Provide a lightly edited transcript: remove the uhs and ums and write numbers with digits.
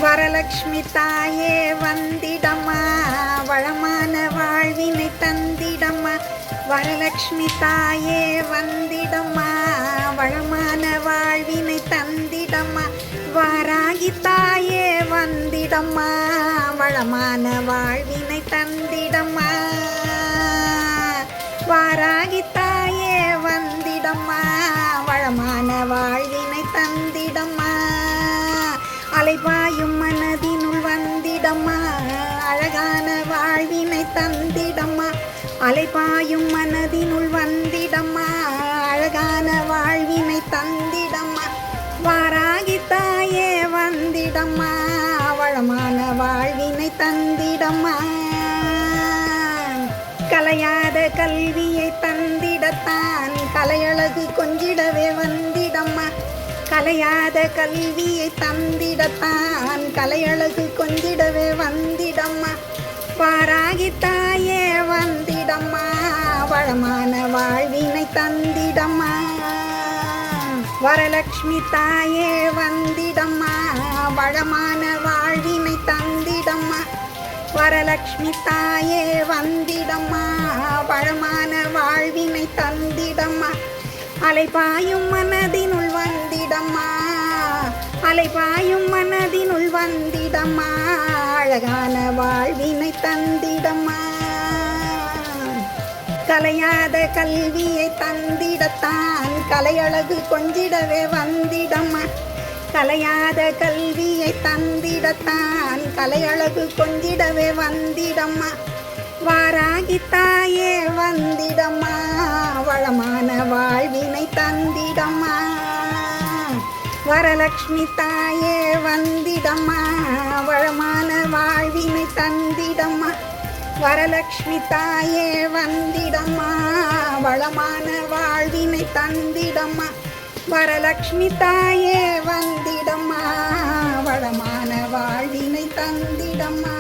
வரலக்ஷ்மி தாயே வந்திடம்மா, வளமான வாழ்வினை தந்திடம்மா. வரலக்ஷ்மி தாயே வந்திடம்மா, வளமான வாழ்வினை தந்திடம்மா. வாராகி தாயே வந்திடம்மா, வளமான வாழ்வினை தந்திடம்மா. வாராகி தாயே வந்திடம்மா, வளமான வாழ்வினை தந்திடம்மா. அலைபாயும் மனதினுள் வந்திடம்மா, அழகான வாழ்வினை தந்திடம்மா. அலைபாயும் மனதினுள் வந்திடம்மா, அழகான வாழ்வினை தந்திடம்மா. வாராகி தாயே வந்திடம்மா, வளமான வாழ்வினை தந்திடம்மா. கலையாத கல்வியை தந்திடத்தான் கலையழகு கொஞ்சிடவே வந்திடம்மா. கலையாத கல்வியை தந்திடத்தான் கலையழகு கொஞ்சிடவே வந்திடம்மா. வாராகி தாயே வந்திடம்மா, வளமான வாழ்வினை தந்திடம்மா. வரலக்ஷ்மி தாயே வந்திடம்மா, வளமான வாழ்வினை தந்திடம்மா. வரலக்ஷ்மி தாயே வந்திடம்மா, வளமான வாழ்வினை தந்திடம்மா. அலைபாயும் மனதினுள் வந்திடம்மா, அலைபாயும் மனதினுள் வந்திடம்மா. அழகான வாழ்வினை தந்திடம்மா. கலையாத கல்வியை தந்திடத்தான் கலையழகு கொஞ்சிடவே வந்திடம்மா. கலையாத கல்வியை தந்திடத்தான் கலையழகு கொஞ்சிடவே வந்திடம்மா. வாராகி தாயே வந்திடம்மா, வளமான வாழ்வினை தந்திடம்மா. வரலக்ஷ்மி தாயே வந்திடம்மா, வளமான வாழ்வினை தந்திடம்மா. வரலக்ஷ்மி தாயே வந்திடம்மா, வளமான வாழ்வினை தந்திடம்மா. வரலக்ஷ்மி தாயே வந்திடம்மா, வளமான வாழ்வினை தந்திடம்மா.